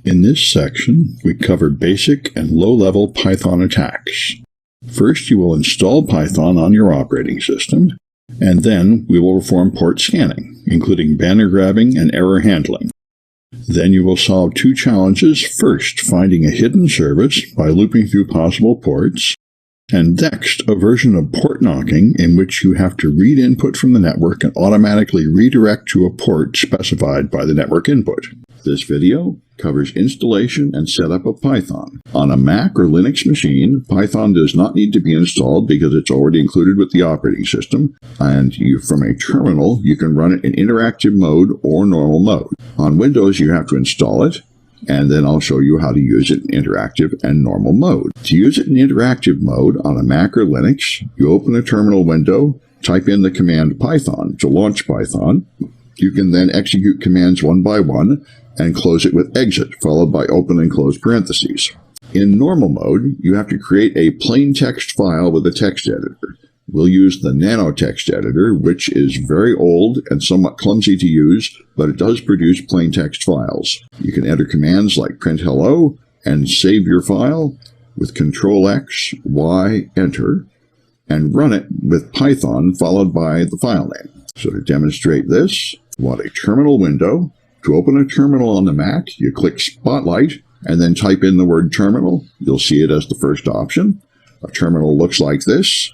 In this section, we cover basic and low-level Python attacks. First, you will install Python on your operating system, and then we will perform port scanning, including banner grabbing and error handling. Then you will solve two challenges. First, finding a hidden service by looping through possible ports, and next, a version of port knocking in which you have to read input from the network and automatically redirect to a port specified by the network input. This video covers installation and setup of Python. On a Mac or Linux machine, Python does not need to be installed because it's already included with the operating system, and from a terminal, you can run it in interactive mode or normal mode. On Windows, you have to install it, and then I'll show you how to use it in interactive and normal mode. To use it in interactive mode on a Mac or Linux, you open a terminal window, type in the command Python to launch Python. You can then execute commands one by one and close it with exit, followed by open and close parentheses. In normal mode, you have to create a plain text file with a text editor. We'll use the Nano text editor, which is very old and somewhat clumsy to use, but it does produce plain text files. You can enter commands like print hello and save your file with Control X, Y, enter, and run it with Python followed by the file name. So to demonstrate this, you want a terminal window. To open a terminal on the Mac, you click Spotlight and then type in the word terminal. You'll see it as the first option. A terminal looks like this.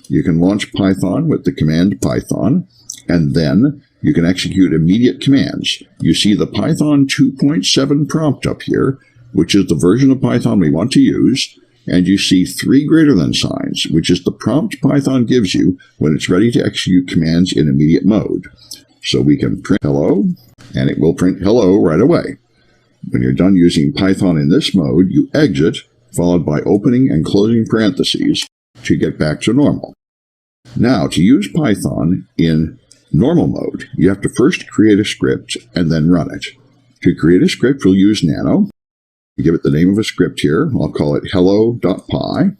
You can launch Python with the command Python, and then you can execute immediate commands. You see the Python 2.7 prompt up here, which is the version of Python we want to use, and you see 3 greater than signs, which is the prompt Python gives you when it's ready to execute commands in immediate mode. So we can print hello, and it will print hello right away. When you're done using Python in this mode, you exit, followed by opening and closing parentheses to get back to normal. Now, to use Python in normal mode, you have to first create a script and then run it. To create a script, we'll use Nano. You give it the name of a script here. I'll call it hello.py.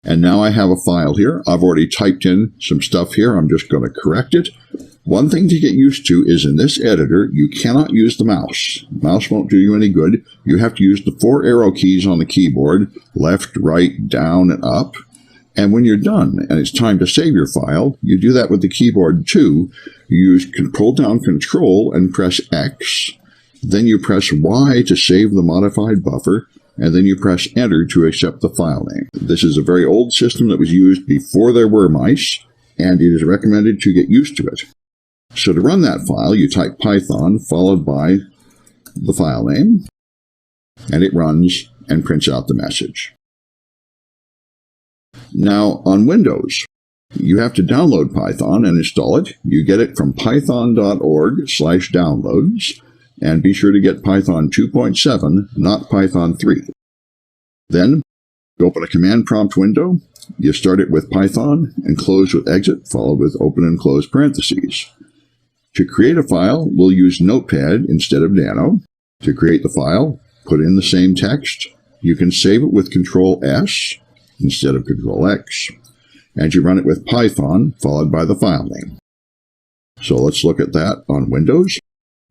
And now I have a file here. I've already typed in some stuff here. I'm just going to correct it. One thing to get used to is in this editor, you cannot use the mouse. The mouse won't do you any good. You have to use the 4 arrow keys on the keyboard, left, right, down, and up. And when you're done and it's time to save your file, you do that with the keyboard too. You hold down Control and press X. Then you press Y to save the modified buffer. And then you press Enter to accept the file name. This is a very old system that was used before there were mice, and it is recommended to get used to it. So to run that file, you type Python followed by the file name, and it runs and prints out the message. Now, on Windows, you have to download Python and install it. You get it from python.org/downloads. And be sure to get Python 2.7, not Python 3. Then, you open a command prompt window. You start it with Python and close with exit, followed with open and close parentheses. To create a file, we'll use Notepad instead of Nano. To create the file, put in the same text. You can save it with Control S instead of Control X. And you run it with Python, followed by the file name. So let's look at that on Windows.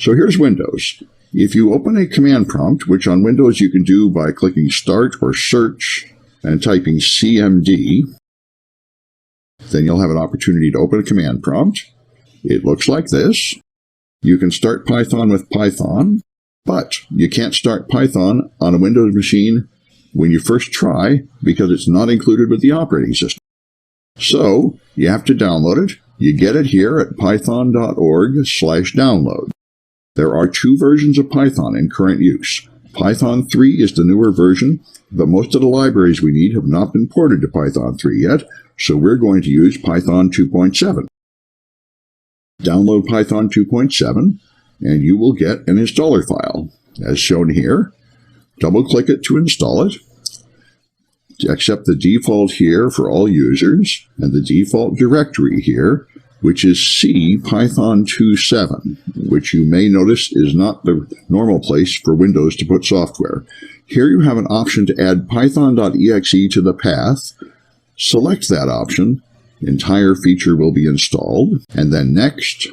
So here's Windows. If you open a command prompt, which on Windows you can do by clicking Start or Search and typing CMD, then you'll have an opportunity to open a command prompt. It looks like this. You can start Python with Python, but you can't start Python on a Windows machine when you first try because it's not included with the operating system. So you have to download it. You get it here at python.org/download. There are 2 versions of Python in current use. Python 3 is the newer version, but most of the libraries we need have not been ported to Python 3 yet, so we're going to use Python 2.7. Download Python 2.7, and you will get an installer file, as shown here. Double-click it to install it. Accept the default here for all users, and the default directory here, which is C Python 2.7, which you may notice is not the normal place for Windows to put software. Here you have an option to add python.exe to the path. Select that option. The entire feature will be installed, and then Next,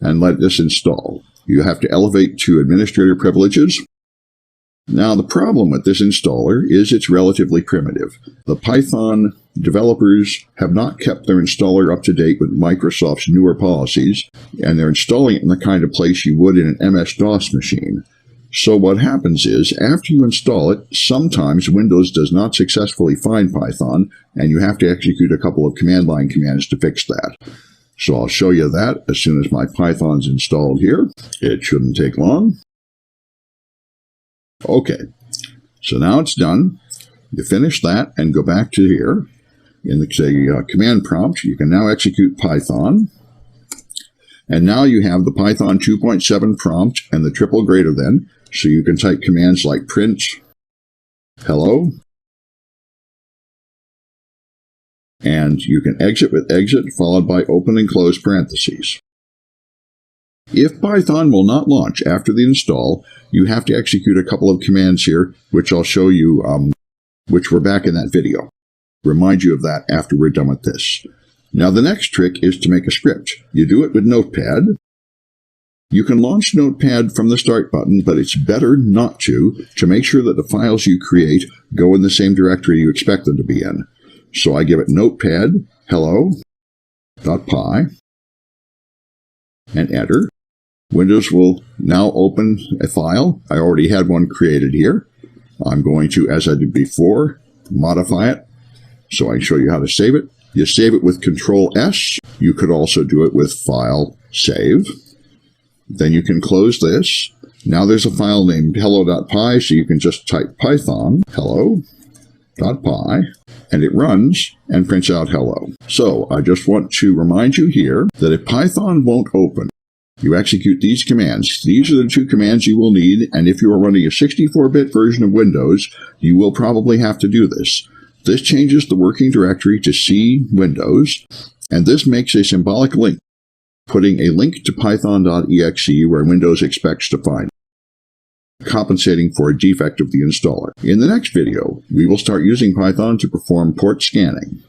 and let this install. You have to elevate to administrator privileges. Now, the problem with this installer is it's relatively primitive. The Python developers have not kept their installer up to date with Microsoft's newer policies, and they're installing it in the kind of place you would in an MS-DOS machine. So what happens is, after you install it, sometimes Windows does not successfully find Python, and you have to execute a couple of command line commands to fix that. So I'll show you that as soon as my Python's installed here. It shouldn't take long. Okay, so now it's done. You finish that and go back to here. In the command prompt, you can now execute Python. And now you have the Python 2.7 prompt and the triple greater than, so you can type commands like print, hello, and you can exit with exit followed by open and close parentheses. If Python will not launch after the install, you have to execute a couple of commands here, which I'll show you, which were back in that video. Remind you of that after we're done with this. Now the next trick is to make a script. You do it with Notepad. You can launch Notepad from the Start button, but it's better not to make sure that the files you create go in the same directory you expect them to be in. So I give it Notepad, hello.py, and enter. Windows will now open a file. I already had one created here. I'm going to, as I did before, modify it so I can show you how to save it. You save it with Control-S. You could also do it with File, Save. Then you can close this. Now there's a file named hello.py, so you can just type Python, hello.py, and it runs and prints out hello. So I just want to remind you here that if Python won't open, you execute these commands. These are the two commands you will need, and if you are running a 64-bit version of Windows, you will probably have to do this. This changes the working directory to C Windows, and this makes a symbolic link, putting a link to python.exe where Windows expects to find it, compensating for a defect of the installer. In the next video, we will start using Python to perform port scanning.